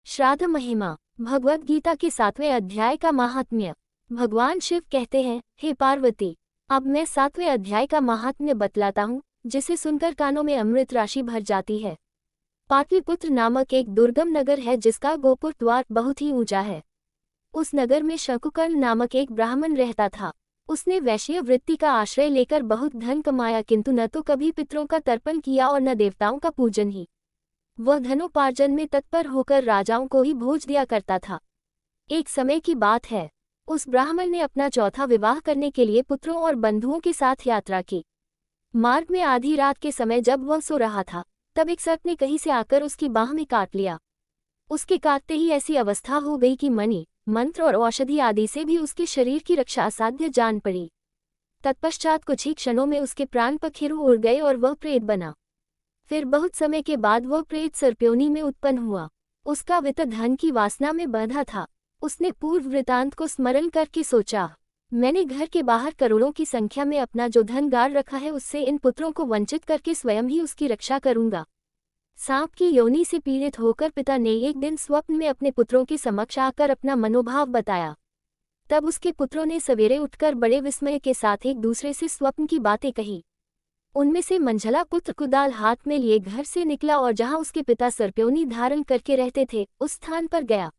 श्राद्ध महिमा। भगवद गीता के 7वें अध्याय का महात्म्य। भगवान शिव कहते हैं, हे पार्वती, अब मैं 7वें अध्याय का महात्म्य बतलाता हूँ, जिसे सुनकर कानों में अमृत राशि भर जाती है। पाटलिपुत्र नामक एक दुर्गम नगर है जिसका गोपुर द्वार बहुत ही ऊंचा है। उस नगर में शकुकर्ण नामक एक ब्राह्मण रहता था। उसने वैश्य वृत्ति का आश्रय लेकर बहुत धन कमाया, किंतु न तो कभी पितरों का तर्पण किया और न देवताओं का पूजन ही। वह धनोपार्जन में तत्पर होकर राजाओं को ही भोज दिया करता था। एक समय की बात है, उस ब्राह्मण ने अपना चौथा विवाह करने के लिए पुत्रों और बंधुओं के साथ यात्रा की। मार्ग में आधी रात के समय जब वह सो रहा था, तब एक सर्प ने कहीं से आकर उसकी बाह में काट लिया। उसके काटते ही ऐसी अवस्था हो गई कि मणि, मंत्र और औषधि आदि से भी उसके शरीर की रक्षा असाध्य जान पड़ी। तत्पश्चात कुछ ही क्षणों में उसके प्राण पखेरु उड़ गए और वह प्रेत बना। फिर बहुत समय के बाद वह प्रेत सर्पयोनि में उत्पन्न हुआ। उसका वित्त धन की वासना में बंधा था। उसने पूर्व वृतांत को स्मरण करके सोचा, मैंने घर के बाहर करोड़ों की संख्या में अपना जो धन गाड़ रखा है, उससे इन पुत्रों को वंचित करके स्वयं ही उसकी रक्षा करूंगा। सांप की योनि से पीड़ित होकर पिता ने एक दिन स्वप्न में अपने पुत्रों के समक्ष आकर अपना मनोभाव बताया। तब उसके पुत्रों ने सवेरे उठकर बड़े विस्मय के साथ एक दूसरे से स्वप्न की बातें कही। उनमें से मंझला पुत्र कुदाल हाथ में लिए घर से निकला और जहां उसके पिता सर्पयोनि धारण करके रहते थे, उस स्थान पर गया।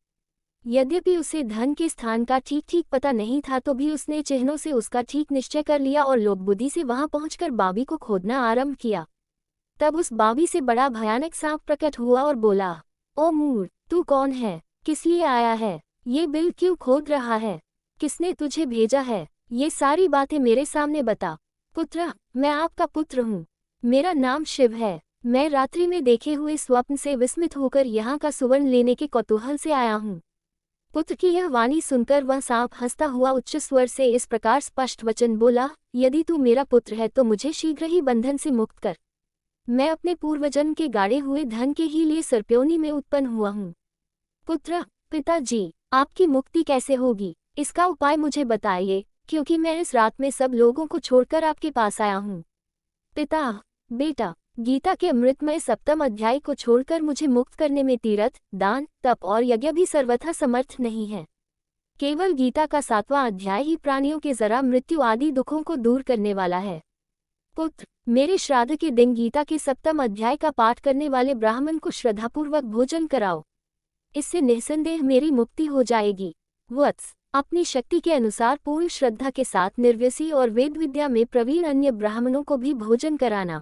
यद्यपि उसे धन के स्थान का ठीक ठीक पता नहीं था, तो भी उसने चिन्हों से उसका ठीक निश्चय कर लिया और लोक बुद्धि से वहां पहुंचकर बावी को खोदना आरंभ किया। तब उस बावी से बड़ा भयानक सांप प्रकट हुआ और बोला, ओ मूर्ख, तू कौन है? किस लिए आया है? ये बिल क्यों खोद रहा है? किसने तुझे भेजा है? ये सारी बातें मेरे सामने बता। पुत्र, मैं आपका पुत्र हूँ। मेरा नाम शिव है। मैं रात्रि में देखे हुए स्वप्न से विस्मित होकर यहाँ का सुवर्ण लेने के कौतूहल से आया हूँ। पुत्र की यह वाणी सुनकर वह सांप हंसता हुआ उच्च स्वर से इस प्रकार स्पष्ट वचन बोला, यदि तू मेरा पुत्र है तो मुझे शीघ्र ही बंधन से मुक्त कर। मैं अपने पूर्वजन्म के गाड़े हुए धन के ही लिए सर्पयोनि में उत्पन्न हुआ हूँ। पुत्र, पिताजी, आपकी मुक्ति कैसे होगी, इसका उपाय मुझे बताइए, क्योंकि मैं इस रात में सब लोगों को छोड़कर आपके पास आया हूँ। पिता, बेटा, गीता के अमृतमय 7वें अध्याय को छोड़कर मुझे मुक्त करने में तीर्थ, दान, तप और यज्ञ भी सर्वथा समर्थ नहीं है। केवल गीता का 7वां अध्याय ही प्राणियों के जरा मृत्यु आदि दुखों को दूर करने वाला है। पुत्र, मेरे श्राद्ध के दिन गीता के 7वें अध्याय का पाठ करने वाले ब्राह्मण को श्रद्धापूर्वक भोजन कराओ। इससे निस्संदेह मेरी मुक्ति हो जाएगी। वत्स, अपनी शक्ति के अनुसार पूर्ण श्रद्धा के साथ निर्व्यसी और वेद विद्या में प्रवीण अन्य ब्राह्मणों को भी भोजन कराना।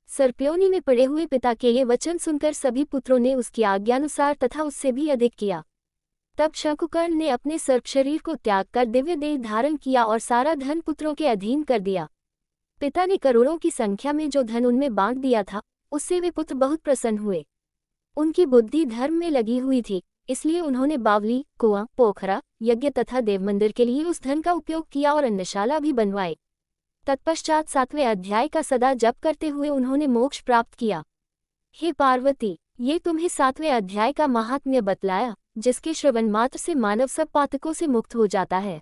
सर्पयोनि में पड़े हुए पिता के ये वचन सुनकर सभी पुत्रों ने उसकी आज्ञानुसार तथा उससे भी अधिक किया। तब शकुकर्ण ने अपने सर्प शरीर को त्याग कर दिव्य देह धारण किया और सारा धन पुत्रों के अधीन कर दिया। पिता ने करोड़ों की संख्या में जो धन उनमें बांट दिया था, उससे वे पुत्र बहुत प्रसन्न हुए। उनकी बुद्धि धर्म में लगी हुई थी, इसलिए उन्होंने बावली, कुआं, पोखरा, यज्ञ तथा देव मंदिर के लिए उस धन का उपयोग किया और अन्नशाला भी बनवाई। तत्पश्चात 7वें अध्याय का सदा जप करते हुए उन्होंने मोक्ष प्राप्त किया। हे पार्वती, ये तुम्हें 7वें अध्याय का महात्म्य बतलाया, जिसके श्रवण मात्र से मानव सब पातकों से मुक्त हो जाता है।